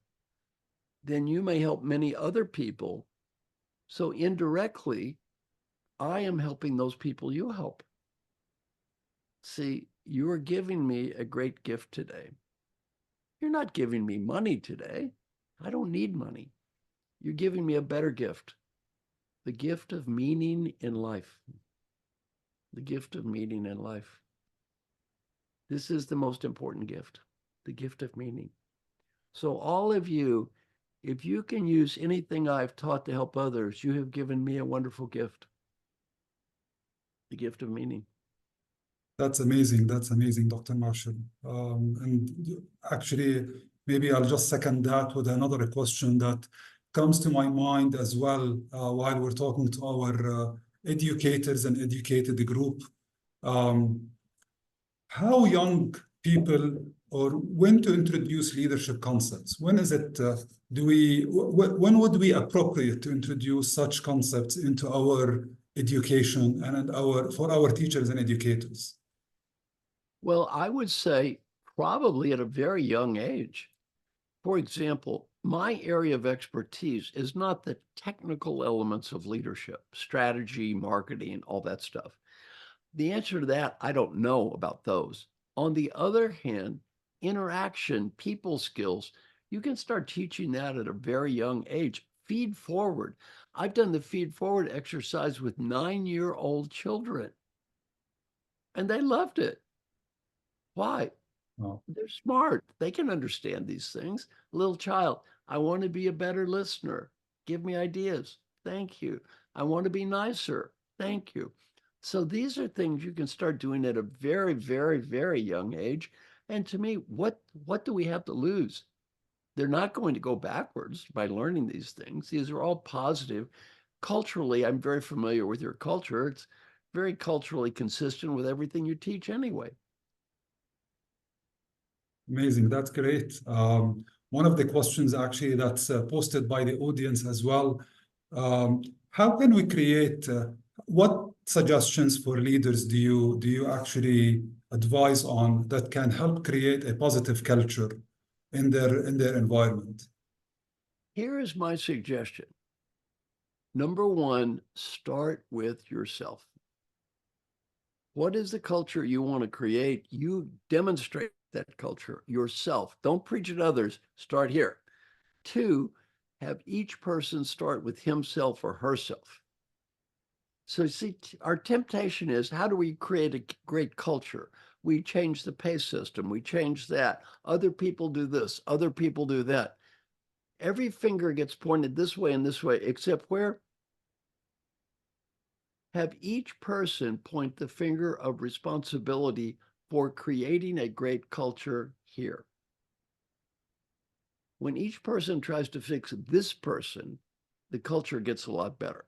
then you may help many other people. So indirectly, I am helping those people you help. See, you are giving me a great gift today. You're not giving me money today. I don't need money. You're giving me a better gift, the gift of meaning in life. The gift of meaning in life. This is the most important gift, the gift of meaning. So all of you, if you can use anything I've taught to help others, you have given me a wonderful gift, the gift of meaning. That's amazing. That's amazing, Dr. Marshall. And actually, maybe I'll just second that with another question that comes to my mind as well while we're talking to our educators and educated group. How young people, or when to introduce leadership concepts? When is it, when would we appropriate to introduce such concepts into our education and for our teachers and educators? Well, I would say probably at a very young age. For example, my area of expertise is not the technical elements of leadership, strategy, marketing, all that stuff. The answer to that, I don't know about those. On the other hand, interaction, people skills, you can start teaching that at a very young age. Feed forward. I've done the feed forward exercise with 9-year-old children, and they loved it. Why? Oh. They're smart. They can understand these things. Little child, I want to be a better listener. Give me ideas. Thank you. I want to be nicer. Thank you. So these are things you can start doing at a very, very, very young age. And to me, what do we have to lose? They're not going to go backwards by learning these things. These are all positive. Culturally, I'm very familiar with your culture. It's very culturally consistent with everything you teach anyway. Amazing. That's great. One of the questions actually that's posted by the audience as well. How can we create, what suggestions for leaders do you actually advise on that can help create a positive culture in their environment? Here is my suggestion. Number one, start with yourself. What is the culture you want to create? You demonstrate that culture yourself. Don't preach at others. Start here. 2, have each person start with himself or herself. So see, our temptation is, how do we create a great culture? We change the pay system. We change that. Other people do this. Other people do that. Every finger gets pointed this way and this way, except where? Have each person point the finger of responsibility for creating a great culture here. When each person tries to fix this person, the culture gets a lot better.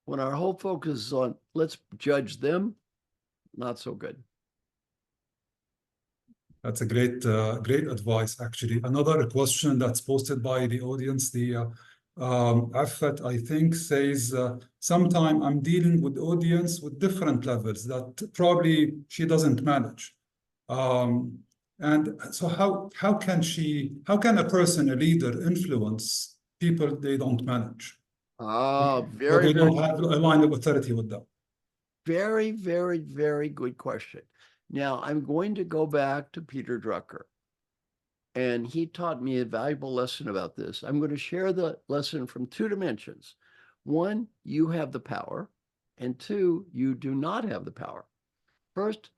When our whole focus is on, let's judge them, not so good. That's a great advice, actually. Another question that's posted by the audience, the Affat, I think, says, sometime I'm dealing with audience with different levels that probably she doesn't manage. And so how can a person, a leader, influence people they don't manage? Very, they very, don't have a line of authority with them. very, very, very good question. Now, I'm going to go back to Peter Drucker, and he taught me a valuable lesson about this. I'm going to share the lesson from 2 dimensions. 1, you have the power, and 2, you do not have the power. First,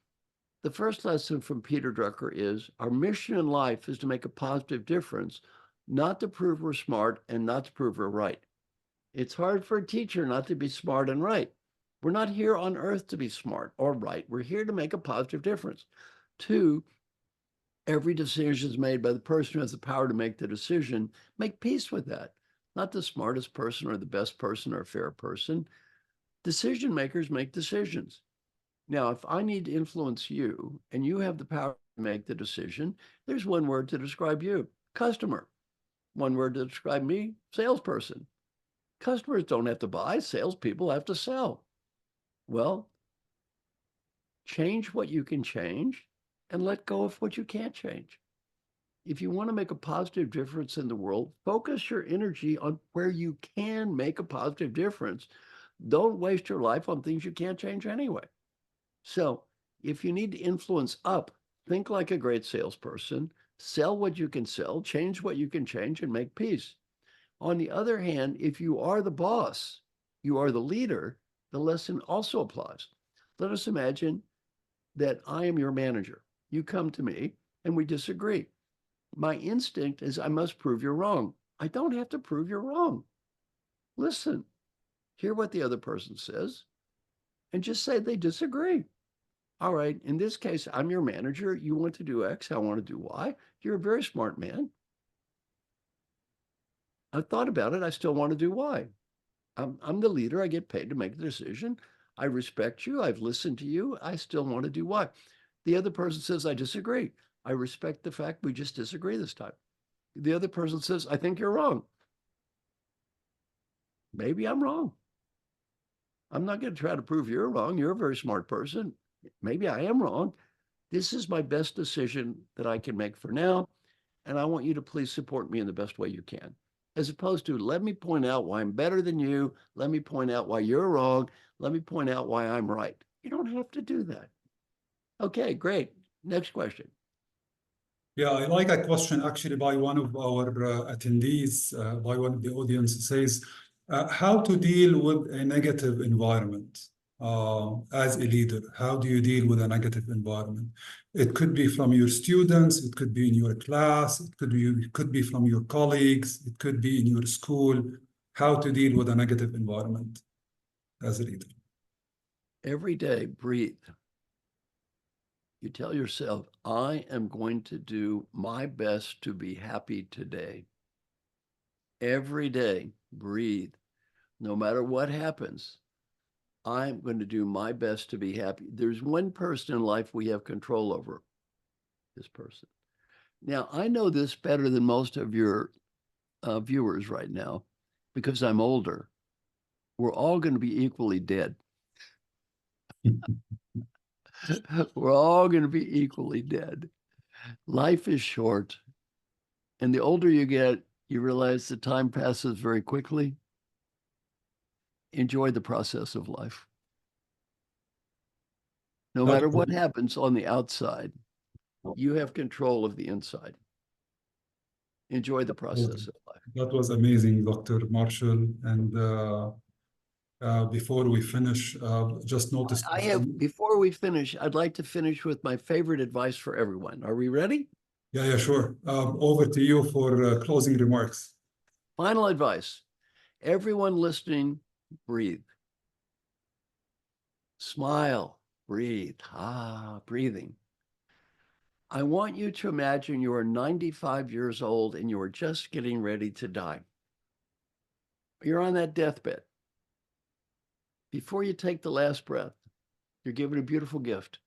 the first lesson from Peter Drucker is our mission in life is to make a positive difference, not to prove we're smart and not to prove we're right. It's hard for a teacher not to be smart and right. We're not here on earth to be smart or right. We're here to make a positive difference. 2, every decision is made by the person who has the power to make the decision. Make peace with that. Not the smartest person or the best person or fair person. Decision makers make decisions. Now, if I need to influence you and you have the power to make the decision, there's one word to describe you: customer. One word to describe me: salesperson. Customers don't have to buy, salespeople have to sell. Well, change what you can change and let go of what you can't change. If you want to make a positive difference in the world, focus your energy on where you can make a positive difference. Don't waste your life on things you can't change anyway. So if you need to influence up, think like a great salesperson, sell what you can sell, change what you can change, and make peace. On the other hand, if you are the boss, you are the leader, the lesson also applies. Let us imagine that I am your manager. You come to me and we disagree. my instinct is I must prove you're wrong. I don't have to prove you're wrong. Listen, hear what the other person says, and just say they disagree. All right, in this case, I'm your manager. You want to do X, I want to do Y. You're a very smart man. I've thought about it. I still want to do Y. I'm the leader. I get paid to make the decision. I respect you. I've listened to you. I still want to do Y. The other person says, I disagree. I respect the fact we just disagree this time. The other person says, I think you're wrong. Maybe I'm wrong. I'm not going to try to prove you're wrong. You're a very smart person. Maybe I am wrong. This is my best decision that I can make for now. And I want you to please support me in the best way you can. As opposed to, let me point out why I'm better than you. Let me point out why you're wrong. Let me point out why I'm right. You don't have to do that. Okay, great. Next question. Yeah, I like a question actually by one of our attendees, by one of the audience. It says, how to deal with a negative environment as a leader? How do you deal with a negative environment? It could be from your students, it could be in your class, it could be from your colleagues, it could be in your school. How to deal with a negative environment as a leader? Every day, breathe. You tell yourself, I am going to do my best to be happy today. Every day, breathe. No matter what happens, I'm going to do my best to be happy. There's one person in life we have control over, this person. Now, I know this better than most of your viewers right now because I'm older. We're all going to be equally dead. We're all going to be equally dead. Life is short. And the older you get, you realize the time passes very quickly. Enjoy the process of life. No matter what happens on the outside, you have control of the inside. Enjoy the process of life. That was amazing, Dr. Marshall. And before we finish, just notice. Before we finish, I'd like to finish with my favorite advice for everyone. Are we ready? Yeah, sure. Over to you for closing remarks. Final advice. Everyone listening, breathe. Smile, breathe. Breathing. I want you to imagine you are 95 years old and you are just getting ready to die. You're on that deathbed. Before you take the last breath, you're given a beautiful gift.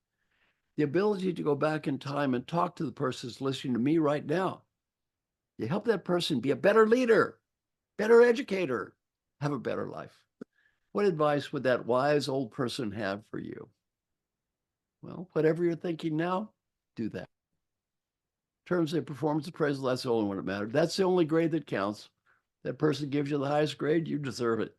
The ability to go back in time and talk to the person who's listening to me right now. You help that person be a better leader, better educator, have a better life. What advice would that wise old person have for you? Well, whatever you're thinking now, do that. In terms of performance appraisal, that's the only one that matters. That's the only grade that counts. That person gives you the highest grade, you deserve it.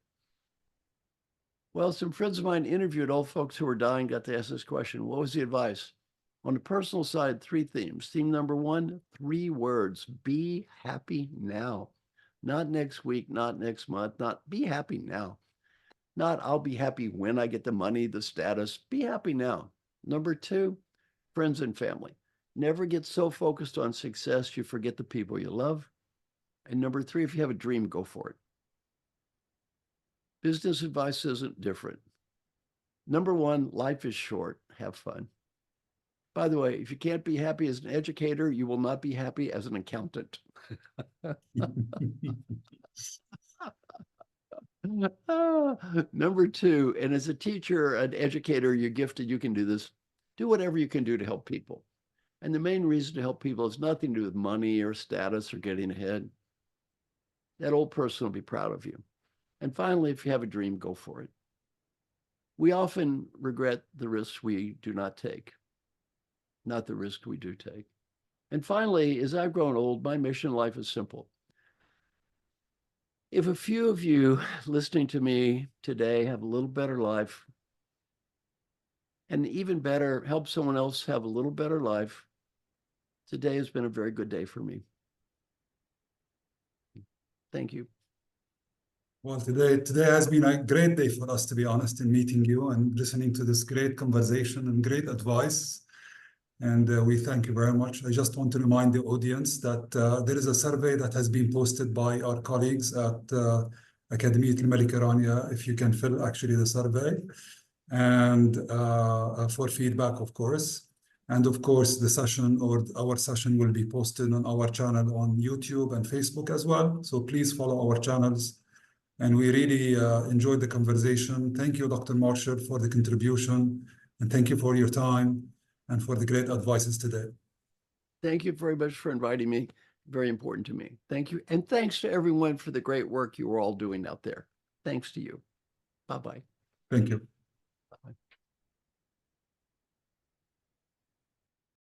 Well, some friends of mine interviewed old folks who were dying, got to ask this question. What was the advice? On the personal side, 3 themes. Theme number 1, 3 words. Be happy now. Not next week, not next month, not be happy now. Not I'll be happy when I get the money, the status. Be happy now. Number 2, friends and family. Never get so focused on success you forget the people you love. And number 3, if you have a dream, go for it. Business advice isn't different. Number 1, life is short. Have fun. By the way, if you can't be happy as an educator, you will not be happy as an accountant. Number 2, and as a teacher, an educator, you're gifted, you can do this. Do whatever you can do to help people. And the main reason to help people has nothing to do with money or status or getting ahead. That old person will be proud of you. And finally, if you have a dream, go for it. We often regret the risks we do not take, not the risk we do take. And finally, as I've grown old, my mission in life is simple. If a few of you listening to me today have a little better life, and even better, help someone else have a little better life, today has been a very good day for me. Thank you. Well, today has been a great day for us, to be honest, in meeting you and listening to this great conversation and great advice. And we thank you very much. I just want to remind the audience that there is a survey that has been posted by our colleagues at أكاديمية الملكة رانيا, if you can fill actually the survey, and for feedback, of course. And of course, the session or our session will be posted on our channel on YouTube and Facebook as well. So please follow our channels. And we really enjoyed the conversation. Thank you, Dr. Marshall, for the contribution. And thank you for your time and for the great advices today. Thank you very much for inviting me. Very important to me. Thank you. And thanks to everyone for the great work you are all doing out there. Thanks to you. Bye-bye. Thank you.